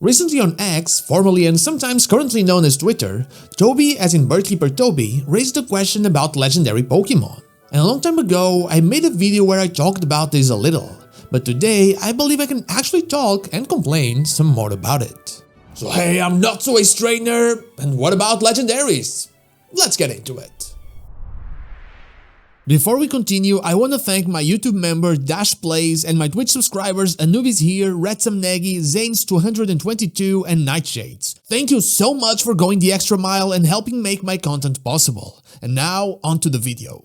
Recently on X, formerly and sometimes currently known as Twitter, Toby, as in Birdkeeper Toby, raised a question about legendary Pokémon. And a long time ago, I made a video where I talked about this a little, but today I believe I can actually talk and complain some more about it. So hey, I'm not so a strainer, and what about legendaries? Let's get into it. Before we continue, I want to thank my YouTube member Dash Plays and my Twitch subscribers Anubis here, Retsamnegi, Zanes222 and Nightshades. Thank you so much for going the extra mile and helping make my content possible. And now, on to the video.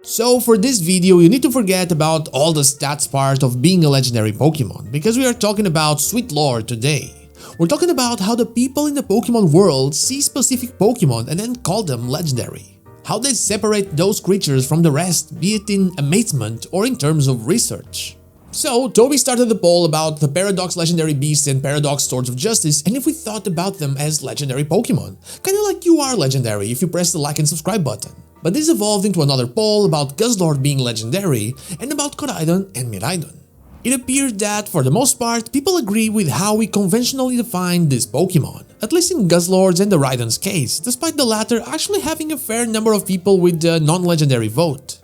So for this video, you need to forget about all the stats part of being a legendary Pokemon, because we are talking about sweet lore today. We're talking about how the people in the Pokemon world see specific Pokemon and then call them legendary. How they separate those creatures from the rest, be it in amazement or in terms of research. So, Toby started the poll about the Paradox Legendary Beasts and Paradox Swords of Justice, and if we thought about them as legendary Pokemon. Kinda like you are legendary if you press the like and subscribe button. But this evolved into another poll about Guzzlord being legendary and about Koraidon and Miraidon. It appeared that, for the most part, people agree with how we conventionally define this Pokemon, at least in Guzzlord's and the Rhydon's case, despite the latter actually having a fair number of people with the non-legendary vote.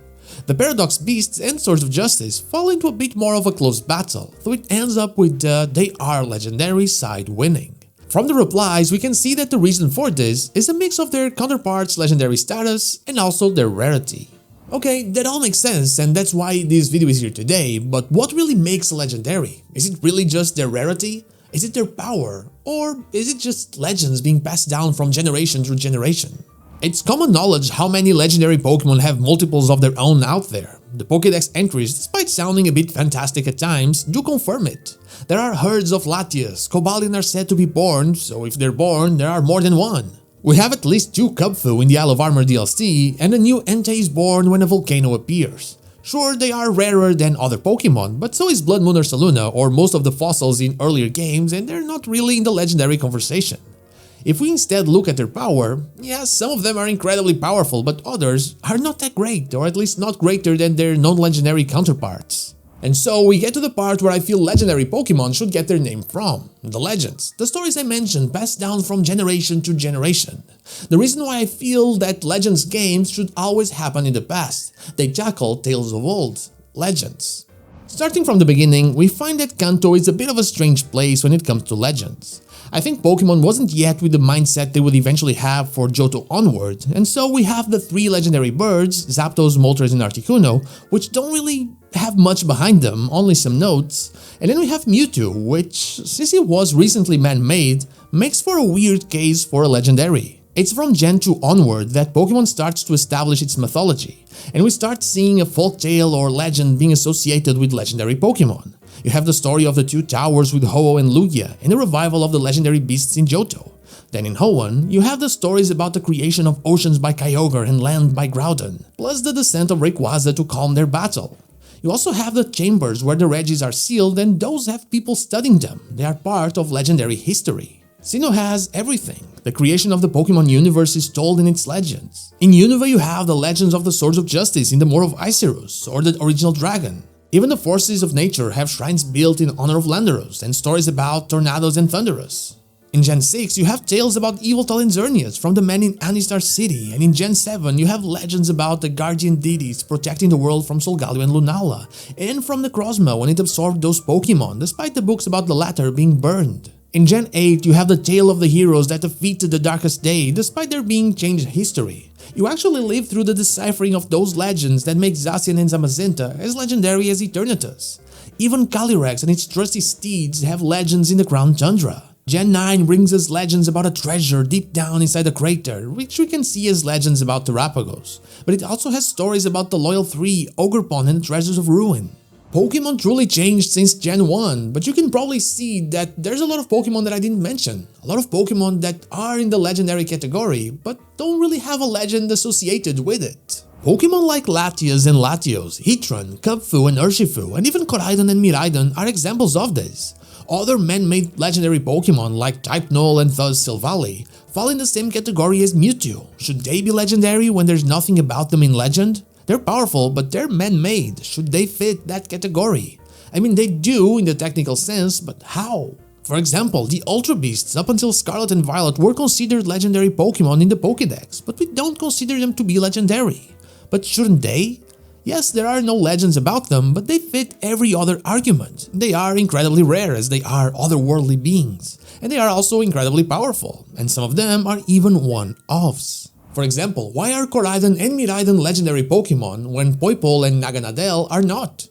The Paradox Beasts and Swords of Justice fall into a bit more of a close battle, though it ends up with the they are legendary side winning. From the replies, we can see that the reason for this is a mix of their counterparts' legendary status and also their rarity. Okay, that all makes sense, and that's why this video is here today, but what really makes a legendary? Is it really just their rarity? Is it their power? Or is it just legends being passed down from generation through generation? It's common knowledge how many legendary Pokemon have multiples of their own out there. The Pokédex entries, despite sounding a bit fantastic at times, do confirm it. There are herds of Latias, Cobalion are said to be born, so if they're born, there are more than one. We have at least 2 Cubfu in the Isle of Armor DLC, and a new Entei is born when a volcano appears. Sure, they are rarer than other Pokemon, but so is Blood Moon or Saluna or most of the fossils in earlier games, and they're not really in the legendary conversation. If we instead look at their power, yes, some of them are incredibly powerful, but others are not that great, or at least not greater than their non-legendary counterparts. And so we get to the part where I feel legendary Pokemon should get their name from. The legends, the stories I mentioned passed down from generation to generation. The reason why I feel that Legends games should always happen in the past. They tackle tales of old, legends. Starting from the beginning, we find that Kanto is a bit of a strange place when it comes to legends. I think Pokemon wasn't yet with the mindset they would eventually have for Johto onward, and so we have the 3 legendary birds, Zapdos, Moltres and Articuno, which don't really have much behind them, only some notes, and then we have Mewtwo, which, since it was recently man-made, makes for a weird case for a legendary. It's from Gen 2 onward that Pokemon starts to establish its mythology, and we start seeing a folktale or legend being associated with legendary Pokemon. You have the story of the 2 towers with Ho-Oh and Lugia, and the revival of the legendary beasts in Johto. Then in Hoenn, you have the stories about the creation of oceans by Kyogre and land by Groudon, plus the descent of Rayquaza to calm their battle. You also have the chambers where the Regis are sealed, and those have people studying them. They are part of legendary history. Sinnoh has everything. The creation of the Pokemon universe is told in its legends. In Unova you have the legends of the Swords of Justice in the Moor of Icerus, or the original dragon. Even the forces of nature have shrines built in honor of Landorus, and stories about tornadoes and thunderous. In Gen 6 you have tales about evil Talinzurnias from the men in Anistar City, and in Gen 7 you have legends about the guardian deities protecting the world from Solgaleo and Lunala, and from Necrozma when it absorbed those Pokemon, despite the books about the latter being burned. In Gen 8 you have the tale of the heroes that defeated the Darkest Day, despite there being changed history. You actually live through the deciphering of those legends that make Zacian and Zamazenta as legendary as Eternatus. Even Calyrex and its trusty steeds have legends in the Crown Tundra. Gen 9 brings us legends about a treasure deep down inside the crater, which we can see as legends about Terrapagos, but it also has stories about the Loyal 3, Ogerpon and the Treasures of Ruin. Pokemon truly changed since Gen 1, but you can probably see that there's a lot of Pokemon that I didn't mention. A lot of Pokemon that are in the legendary category, but don't really have a legend associated with it. Pokemon like Latias and Latios, Heatran, Cubfu and Urshifu, and even Koraidon and Miraidon are examples of this. Other man-made legendary Pokemon like Type Null and thus Silvally fall in the same category as Mewtwo. Should they be legendary when there's nothing about them in legend? They're powerful, but they're man-made. Should they fit that category? I mean, they do in the technical sense, but how? For example, the Ultra Beasts up until Scarlet and Violet were considered legendary Pokémon in the Pokédex, but we don't consider them to be legendary. But shouldn't they? Yes, there are no legends about them, but they fit every other argument. They are incredibly rare as they are otherworldly beings, and they are also incredibly powerful, and some of them are even one-offs. For example, why are Koraidon and Miraidon legendary Pokémon when Poipole and Naganadel are not?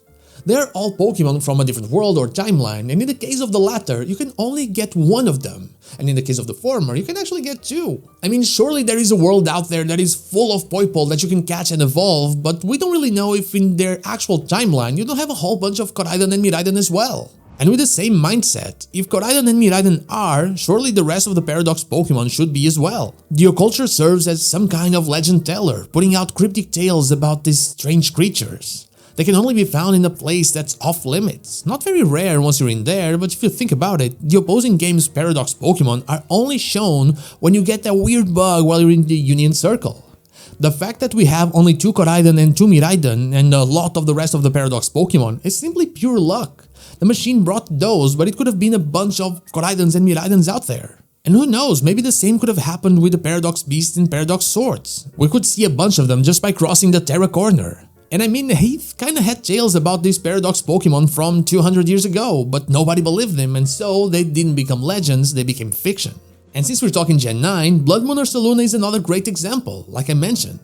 They are all Pokémon from a different world or timeline, and in the case of the latter, you can only get one of them, and in the case of the former, you can actually get two. I mean, surely there is a world out there that is full of Poipole that you can catch and evolve, but we don't really know if in their actual timeline you don't have a whole bunch of Koraidon and Miraidon as well. And with the same mindset, if Koraidon and Miraidon are, surely the rest of the Paradox Pokémon should be as well. The Occulture serves as some kind of legend teller, putting out cryptic tales about these strange creatures. They can only be found in a place that's off limits. Not very rare once you're in there, but if you think about it, the opposing game's Paradox Pokémon are only shown when you get that weird bug while you're in the Union Circle. The fact that we have only 2 Koraidon and 2 Miraidon and a lot of the rest of the Paradox Pokémon is simply pure luck. The machine brought those, but it could have been a bunch of Koraidons and Miraidons out there. And who knows, maybe the same could have happened with the Paradox Beasts and Paradox Swords. We could see a bunch of them just by crossing the Terra Corner. And I mean, Heath kinda had tales about these Paradox Pokémon from 200 years ago, but nobody believed them, and so they didn't become legends, they became fiction. And since we're talking Gen 9, Blood Moon Ursa Luna is another great example, like I mentioned.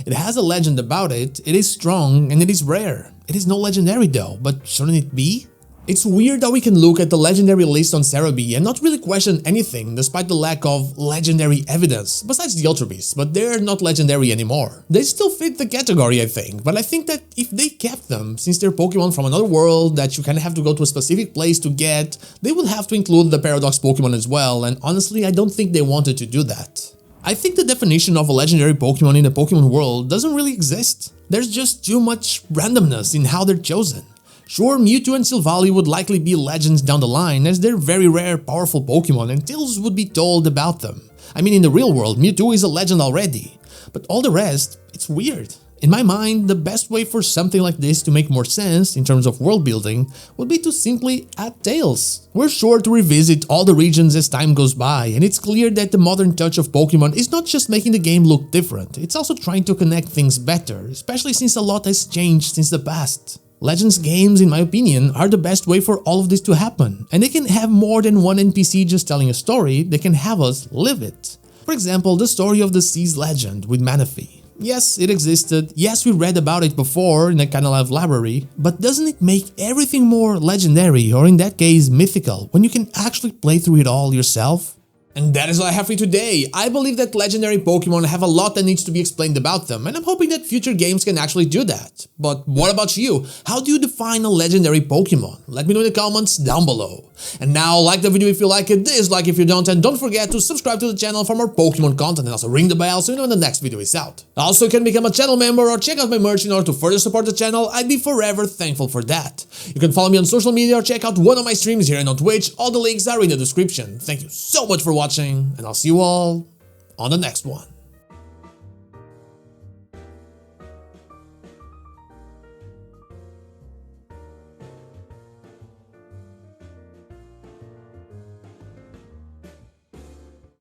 It has a legend about it, it is strong, and it is rare. It is no legendary though, but shouldn't it be? It's weird that we can look at the legendary list on Cerebi and not really question anything despite the lack of legendary evidence, besides the Ultra Beasts, but they're not legendary anymore. They still fit the category, I think, but I think that if they kept them, since they're Pokemon from another world that you kinda have to go to a specific place to get, they would have to include the Paradox Pokemon as well, and honestly I don't think they wanted to do that. I think the definition of a legendary Pokemon in the Pokemon world doesn't really exist. There's just too much randomness in how they're chosen. Sure, Mewtwo and Silvally would likely be legends down the line as they're very rare, powerful Pokemon and tales would be told about them. I mean, in the real world, Mewtwo is a legend already. But all the rest, it's weird. In my mind, the best way for something like this to make more sense in terms of world building would be to simply add tales. We're sure to revisit all the regions as time goes by, and it's clear that the modern touch of Pokemon is not just making the game look different, it's also trying to connect things better, especially since a lot has changed since the past. Legends games, in my opinion, are the best way for all of this to happen, and they can have more than one NPC just telling a story, they can have us live it. For example, the story of the Sea's legend with Manaphy. Yes, it existed, yes, we read about it before in a kind of library, but doesn't it make everything more legendary, or in that case mythical, when you can actually play through it all yourself? And that is all I have for you today. I believe that legendary Pokemon have a lot that needs to be explained about them, and I'm hoping that future games can actually do that. But what about you? How do you define a legendary Pokemon? Let me know in the comments down below. And now, like the video if you like it, dislike if you don't, and don't forget to subscribe to the channel for more Pokemon content and also ring the bell so you know when the next video is out. Also, you can become a channel member or check out my merch in order to further support the channel. I'd be forever thankful for that. You can follow me on social media or check out one of my streams here and on Twitch. All the links are in the description. Thank you so much for watching, and I'll see you all on the next one.